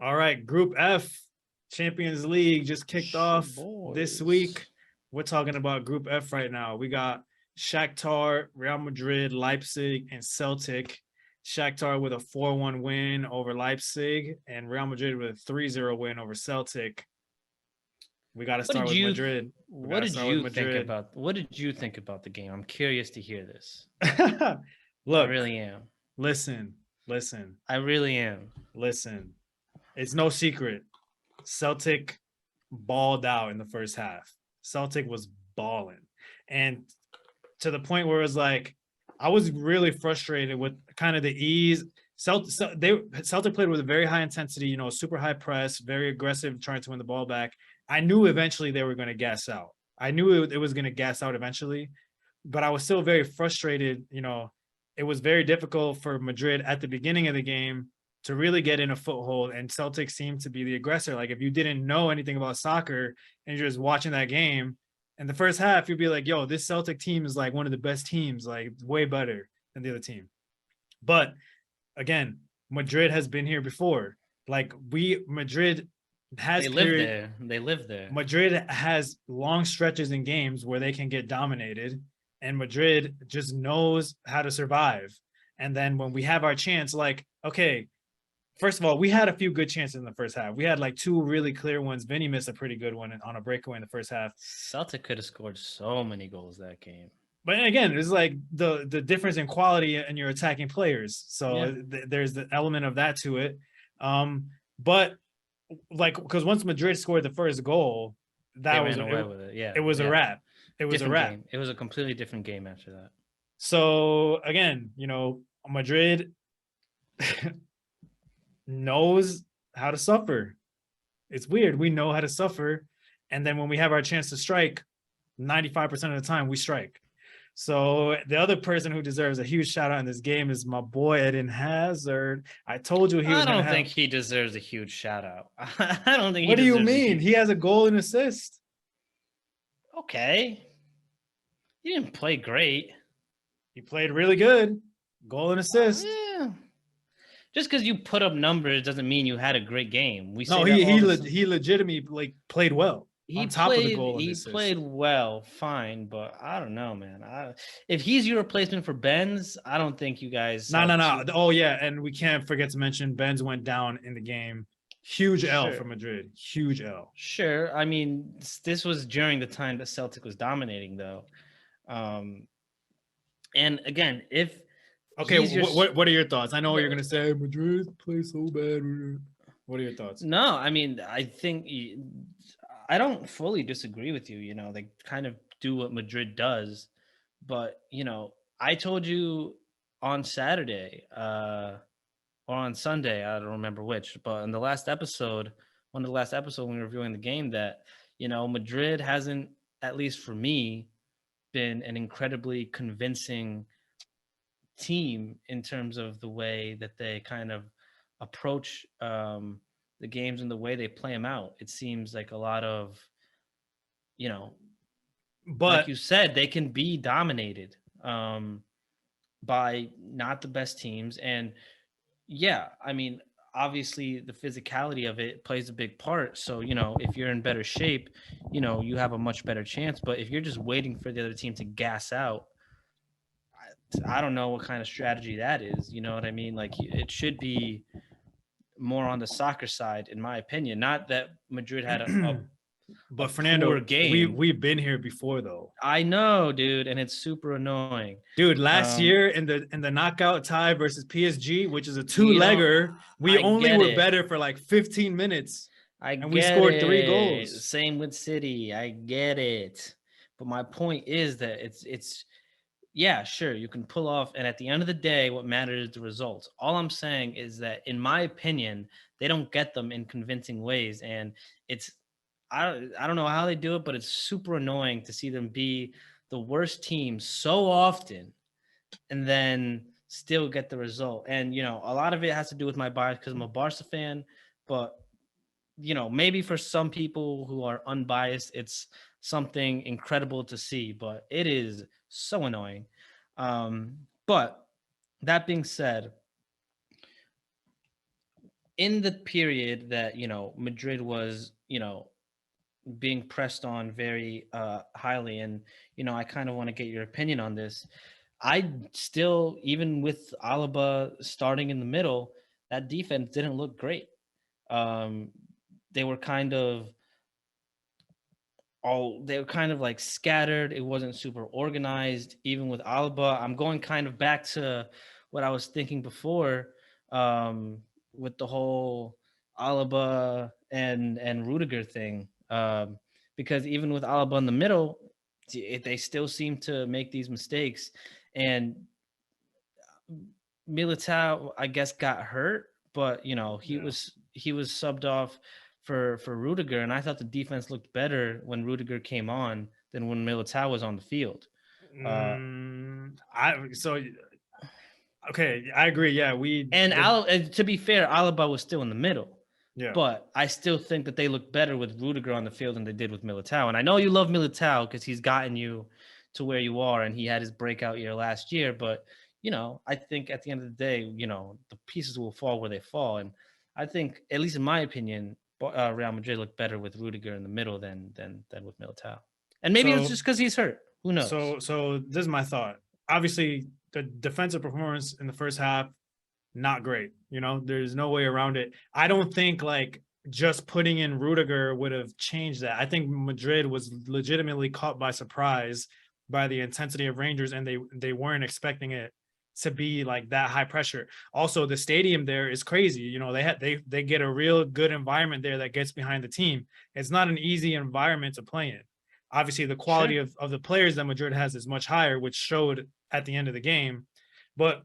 All right, Group F, Champions League just kicked off this week. Boys. We're talking about Group F right now. We got Shakhtar, Real Madrid, Leipzig, and Celtic. Shakhtar with a 4-1 win over Leipzig, and Real Madrid with a 3-0 win over Celtic. We got to What start did with you Madrid. We got what to did start with you think Madrid. about what did you think about the game? I'm curious to hear this. I Look, really am. listen, listen, I really am. listen. It's no secret. Celtic balled out in the first half. Celtic was balling. And to the point where it was like, I was really frustrated with kind of the ease. Celtic played with a very high intensity, super high press, very aggressive, trying to win the ball back. I knew eventually they were going to gas out. I knew it was going to gas out eventually, but I was still very frustrated. It was very difficult for Madrid at the beginning of the game to really get in a foothold, and Celtic seemed to be the aggressor. Like if you didn't know anything about soccer and you're just watching that game, in the first half, you'd be like, yo, this Celtic team is like one of the best teams, like way better than the other team. But again, Madrid has been here before. Like Madrid has They live period. there. They live there. Madrid has long stretches in games where they can get dominated, and Madrid just knows how to survive. And then when we have our chance, like, okay, first of all, we had a few good chances in the first half. We had like two really clear ones. Vinny missed a pretty good one on a breakaway in the first half. Celtic could have scored so many goals that game. But again, it's like the difference in quality in your attacking players. Yeah. So there's the element of that to it. But like, because once Madrid scored the first goal, They that was ran away with it. Yeah. it was a Yeah. wrap. It was Different a wrap. game. It was a completely different game after that. So again, Madrid knows how to suffer. It's weird. We know how to suffer. And then when we have our chance to strike, 95% of the time we strike. So the other person who deserves a huge shout out in this game is my boy Eden Hazard. I told you he was I going to don't have. think he deserves a huge shout out. I don't think What do he you deserves mean? He has a goal and assist. Okay. He didn't play great. He played really good. Goal and assist. Yeah. Just because you put up numbers doesn't mean you had a great game. We say No, that he legitimately like played well. On top of the goal and he assist. played well, fine, but I don't know, man. If he's your replacement for Benz, I don't think you guys. No. Oh yeah, and we can't forget to mention Benz went down in the game. Huge L for Madrid. Huge L. Sure. I mean, this was during the time that Celtic was dominating, though. And again, if okay, what are your thoughts? I know what you're gonna say. Madrid play so bad. What are your thoughts? No, I mean, I think I don't fully disagree with you. They kind of do what Madrid does, but I told you on Saturday or on Sunday, I don't remember which, but in the last episode, one of the last episodes when we were reviewing the game, that Madrid hasn't, at least for me, been an incredibly convincing team in terms of the way that they kind of approach the games and the way they play them out. It seems like a lot of, but like you said, they can be dominated by not the best teams. And yeah, I mean, obviously the physicality of it plays a big part. So, if you're in better shape, you have a much better chance. But if you're just waiting for the other team to gas out, I don't know what kind of strategy that is. You know what I mean? Like, it should be more on the soccer side, in my opinion. Not that Madrid had but a Fernando, poor game. We've been here before though. I know, dude, and it's super annoying. Dude, last year in the knockout tie versus PSG, which is a two-legger, we only were better for like 15 minutes. And we scored 3 goals. Same with City. I get it. But my point is that it's yeah, sure, you can pull off, and at the end of the day, what matters is the results. All I'm saying is that, in my opinion, they don't get them in convincing ways, and I don't know how they do it, but it's super annoying to see them be the worst team so often and then still get the result. And, a lot of it has to do with my bias because I'm a Barca fan, but, maybe for some people who are unbiased, it's something incredible to see, but it is so annoying. But that being said, in the period that Madrid was being pressed on very highly, and I kind of want to get your opinion on this. I still, even with Alaba starting in the middle, that defense didn't look great. Um, they were kind of like scattered. It wasn't super organized. Even with Alaba, I'm going kind of back to what I was thinking before, with the whole Alaba and Rudiger thing. Because even with Alaba in the middle, they still seem to make these mistakes. And Militao, I guess, got hurt, but Yeah. he was subbed off for Rudiger, and I thought the defense looked better when Rudiger came on than when Militao was on the field. Uh, I so okay, I agree. Yeah, and to be fair, Alaba was still in the middle, yeah. but I still think that they look better with Rudiger on the field than they did with Militao. And I know you love Militao because he's gotten you to where you are, and he had his breakout year last year. But I think at the end of the day, the pieces will fall where they fall. And I think, at least in my opinion, Real Madrid looked better with Rudiger in the middle than with Militao. And maybe it's So just because he's hurt. Who knows? so this is my thought. Obviously, the defensive performance in the first half, not great. There's no way around it. I don't think like just putting in Rudiger would have changed that. I think Madrid was legitimately caught by surprise by the intensity of Rangers, and they weren't expecting it to be like that high pressure. Also, the stadium there is crazy. They get a real good environment there that gets behind the team. It's not an easy environment to play in. Obviously, the quality Sure. of the players that Madrid has is much higher, which showed at the end of the game. But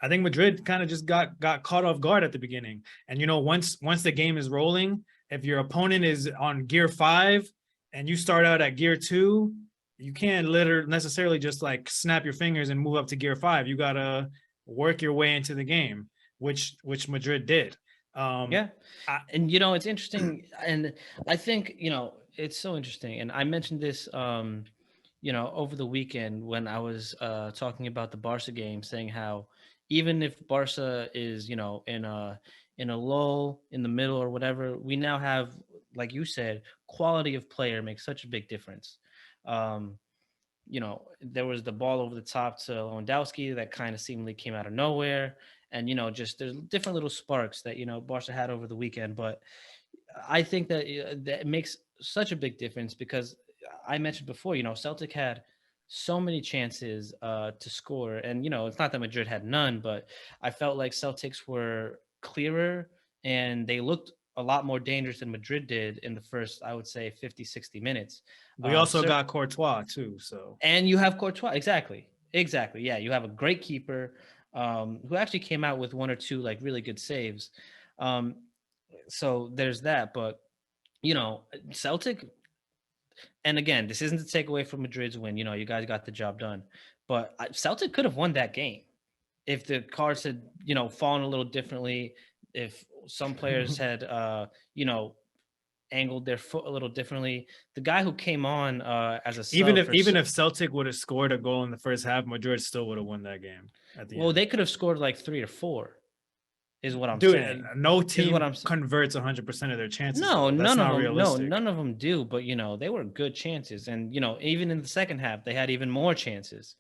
I think Madrid kind of just got caught off guard at the beginning. And once the game is rolling, if your opponent is on gear 5 and you start out at gear 2, you can't literally necessarily just like snap your fingers and move up to gear 5. You gotta work your way into the game, which Madrid did. Yeah. I, And it's interesting, and I think it's so interesting, and I mentioned this over the weekend when I was talking about the Barca game, saying how even if Barca is in a lull in the middle or whatever, we now have, like you said, quality of player makes such a big difference. um there was the ball over the top to Lewandowski that kind of seemingly came out of nowhere. And, just there's different little sparks that, Barca had over the weekend. But I think that it makes such a big difference because I mentioned before, Celtic had so many chances to score. And, it's not that Madrid had none, but I felt like Celtics were clearer and they looked a lot more dangerous than Madrid did in the first, I would say, 50, 60 minutes. we also Cer- got Courtois too. So and you have Courtois. Exactly. Exactly. Yeah. You have a great keeper who actually came out with one or two like really good saves. Um, so there's that. But, Celtic, and again, this isn't to take away from Madrid's win. You guys got the job done. But Celtic could have won that game if the cards had, fallen a little differently, if some players had, angled their foot a little differently. The guy who came on as a even sub if for even if Celtic would have scored a goal in the first half, Madrid still would have won that game at the well, end. they could have scored like 3 or 4, is what I'm Dude, saying. no Is what team I'm saying. converts 100% of their chances No, though. That's none of not them. No, realistic. none of them do. But they were good chances, and even in the second half, they had even more chances.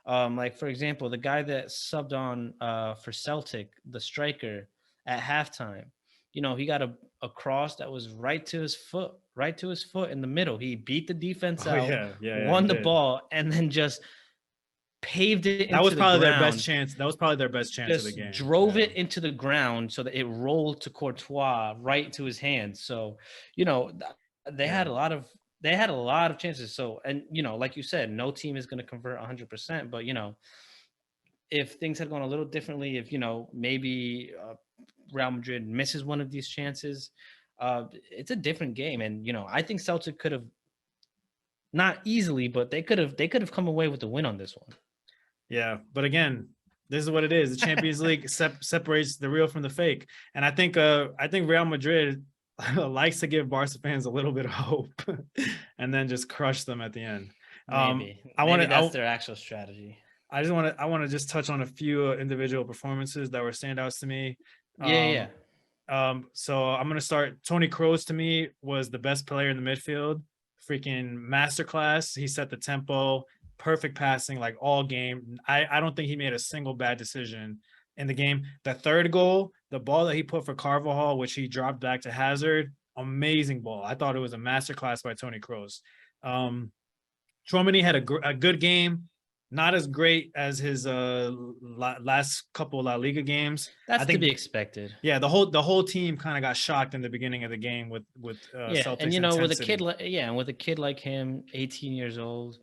Like for example, the guy that subbed on for Celtic, the striker at halftime, he got a cross that was right to his foot in the middle. He beat the defense Oh out, yeah, he won the did. ball, and then just paved it That into was the probably their best ground, chance. That was probably their best chance of the just game. drove Yeah. it into the ground so that it rolled to Courtois right to his hands. So, they Yeah. had a lot of they had a lot of chances. So, and like you said, no team is going to convert 100%. But if things had gone a little differently, if maybe Real Madrid misses one of these chances, it's a different game. And I think Celtic could have, not easily, but they could have come away with the win on this one. Yeah. But again, this is what it is. The Champions League separates the real from the fake. And I think Real Madrid likes to give Barca fans a little bit of hope and then just crush them at the end. Maybe I want maybe to that's their actual strategy. I want to just touch on a few individual performances that were standouts to me. Yeah, yeah. Um, So I'm gonna start. Tony Kroos to me was the best player in the midfield. Freaking masterclass. He set the tempo, perfect passing like all game. I don't think he made a single bad decision in the game. The third goal, the ball that he put for Carvajal, which he dropped back to Hazard, amazing ball. I thought it was a masterclass by Tony Kroos. Um, Chouameni had a good game, not as great as his last couple La Liga games. I That's to think, be expected. yeah, the whole team kind of got shocked in the beginning of the game with Yeah, and Celtics you know, with a kid intensity, like and with a kid like him, 18 years old,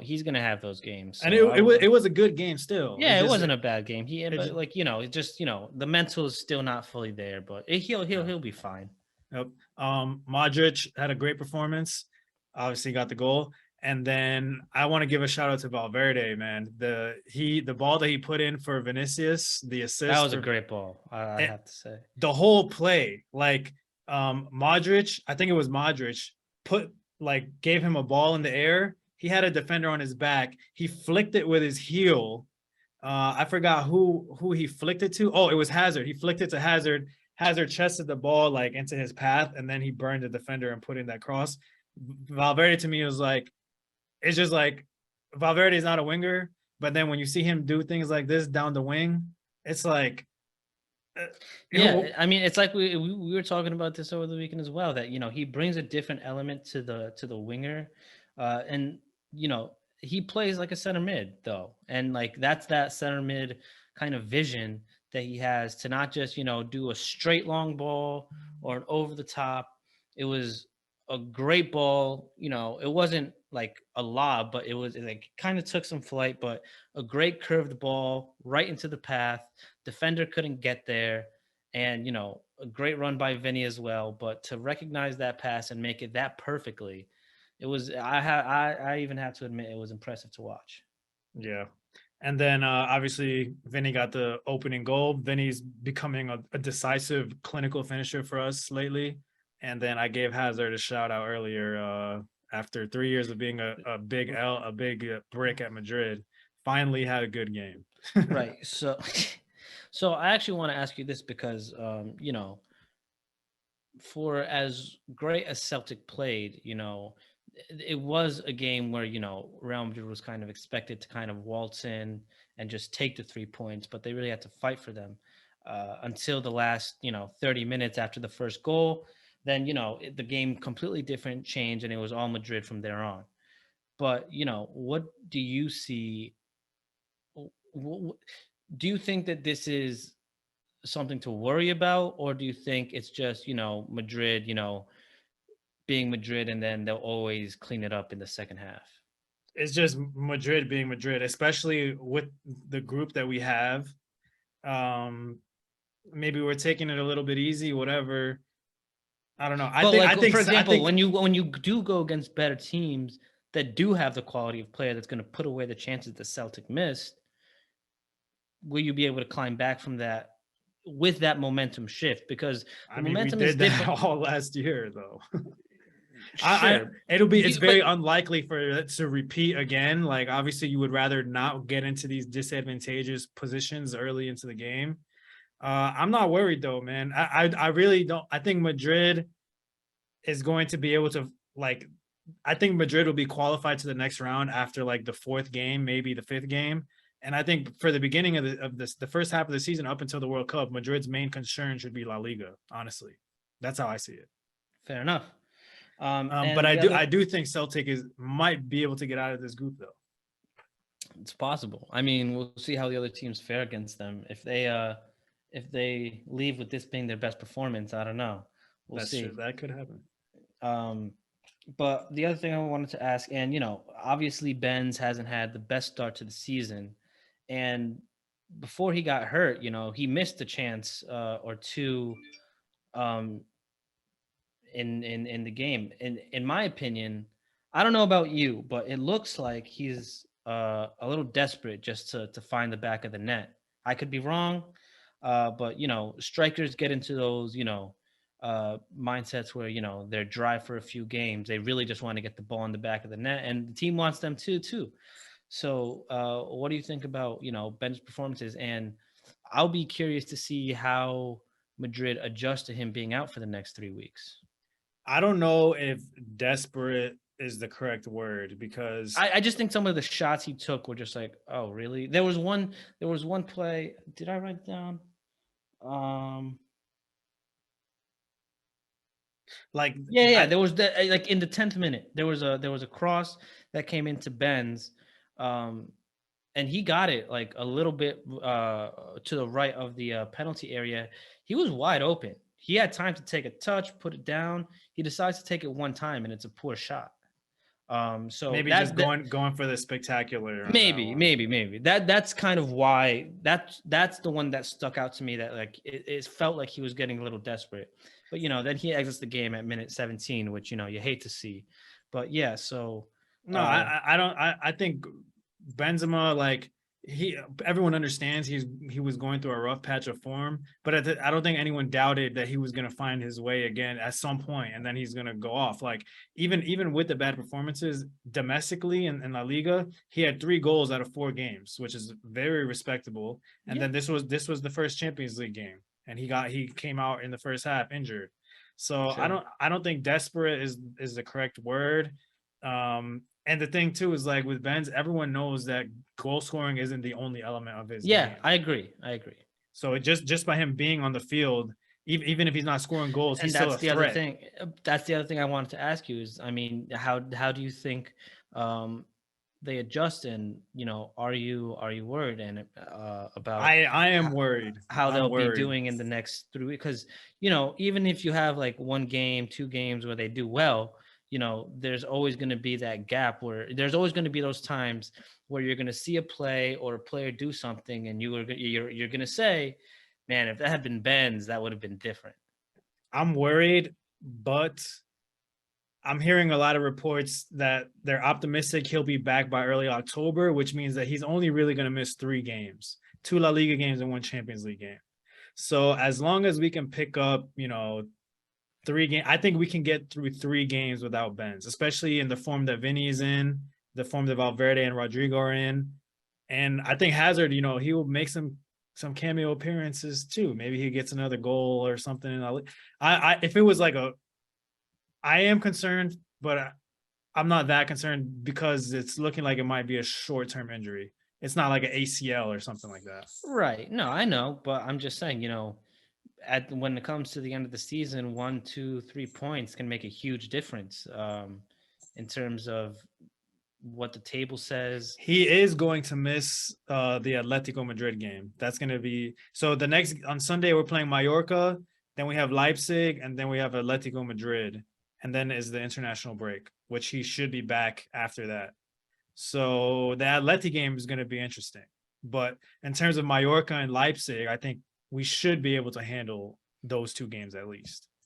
he's gonna have those games. and So I would, it was a good game still. It yeah, it just wasn't a bad game. it But like it just the mental is still not fully there, but he'll be fine. Yep. Modric had a great performance. Obviously got the goal. And then I want to give a shout out to Valverde, man. The ball that he put in for Vinicius, the That assist was a for great ball, I eh, have to say. the whole play. Like Modric, I think it was Modric, gave him a ball in the air. He had a defender on his back. He flicked it with his heel. I forgot who he flicked it to. Oh, it was Hazard. He flicked it to Hazard. Hazard chested the ball like into his path, and then he burned the defender and put in that cross. Valverde to me was like, it's just like Valverde is not a winger, but then when you see him do things like this down the wing, it's like, uh, Yeah, I mean, it's like we were talking about this over the weekend as well. That he brings a different element to the winger, and he plays like a center mid though, and like that's that center mid kind of vision that he has to not just do a straight long ball or an over the top. It was a great ball. It wasn't like a lob, but it was like kind of took some flight, but a great curved ball right into the path. Defender couldn't get there, and a great run by Vinny as well. But to recognize that pass and make it that perfectly, it was. I even have to admit it was impressive to watch. yeah. And then obviously Vinny got the opening goal. Vinny's becoming a decisive clinical finisher for us lately. And then I gave Hazard a shout out earlier after 3 years of being a big brick at Madrid. Finally had a good game. Right. So, so I actually want to ask you this because for as great as Celtic played, it was a game where Real Madrid was kind of expected to kind of waltz in and just take the 3 points, but they really had to fight for them until the last 30 minutes after the first goal. Then the game completely different changed, and it was all Madrid from there on. But what do you see? Do you think that this is something to worry about, or do you think it's just Madrid, being Madrid, and then they'll always clean it up in the second half? It's just Madrid being Madrid, especially with the group that we have. Um, Maybe we're taking it a little bit easy, whatever. I don't know. But like, for I example, think when you do go against better teams that do have the quality of player that's going to put away the chances that Celtic missed, will you be able to climb back from that with that momentum shift? Because I the mean we momentum is did that different. all last year though. Sure, It's very but unlikely for it to repeat again. Like obviously you would rather not get into these disadvantageous positions early into the game. I'm not worried though, man. I really don't. I think Madrid is going to be able to like. I think Madrid will be qualified to the next round after like the fourth game, maybe the fifth game. And I think for the beginning of the first half of the season up until the World Cup, Madrid's main concern should be La Liga. Honestly, that's how I see it. fair enough. But And the other, I do think Celtic might be able to get out of this group though. it's possible. I mean, we'll see how the other teams fare against them. If they leave with this being their best performance, I don't know. We'll That's see. true. That could happen. Um, but the other thing I wanted to ask, and obviously Benz hasn't had the best start to the season, and before he got hurt, he missed a chance or two um, in the game. In my opinion, I don't know about you, but it looks like he's a little desperate just to find the back of the net. I could be wrong, but strikers get into those mindsets where they're dry for a few games. They really just want to get the ball in the back of the net, and the team wants them too. So, what do you think about Ben's performances? And I'll be curious to see how Madrid adjust to him being out for the next 3 weeks? I don't know if desperate is the correct word because I just think some of the shots he took were just like, oh, really? There was one play. Did I write it down? Um, like yeah. There was that like in the 10th minute, there was a cross that came into Ben's, um, and he got it like a little bit to the right of the penalty area. He was wide open. He had time to take a touch, put it down. He decides to take it one time, and it's a poor shot. So maybe just that going for the spectacular on that maybe, one. maybe that's kind of why that's the one that stuck out to me. That like it felt like he was getting a little desperate, but then he exits the game at minute 17, which you hate to see. But yeah, so No, uh, I don't. I think Benzema, like everyone understands he was going through a rough patch of form, but I don't think anyone doubted that he was going to find his way again at some point, and then he's going to go off. Like even with the bad performances domestically in La Liga, he had 3 goals out of 4 games, which is very respectable. And yeah, then this was the first Champions League game, and he came out in the first half injured. So sure. I don't think desperate is the correct word. And the thing too is like with Benz, everyone knows that goal scoring isn't the only element of his Yeah, game. I agree. I agree. So it just by him being on the field, even if he's not scoring goals, And he's still that's a the other threat. thing. That's the other thing I wanted to ask you is, I mean, how do you think um, they adjust? And are you worried and about I am how, worried. how I'm they'll be worried. doing in the next 3 weeks? Because even if you have like one game, 2 games where they do well, there's always going to be that gap where there's always going to be those times where you're going to see a play or a player do something, and you're going to say, "Man, if that had been Ben's, that would have been different." I'm worried, but I'm hearing a lot of reports that they're optimistic he'll be back by early October, which means that he's only really going to miss 3 games, 2 La Liga games and 1 Champions League game. So as long as we can pick up, 3 games, I think we can get through 3 games without Benz, especially in the form that Vinny is in, the form that Valverde and Rodrigo are in. And I think Hazard, he will make some cameo appearances too. Maybe he gets another goal or something. If it was like I am concerned, but I'm not that concerned because it's looking like it might be a short-term injury. It's not like an ACL or something like that. Right. No, I know, but I'm just saying, when it comes to the end of the season, 1, 2, 3 points can make a huge difference in terms of what the table says. He is going to miss the Atletico Madrid game. That's going to be so. The next on Sunday we're playing Mallorca, then we have Leipzig, and then we have Atletico Madrid, and then is the international break, which he should be back after that. So the Atleti game is going to be interesting. But in terms of Mallorca and Leipzig, I think we should be able to handle those 2 games at least.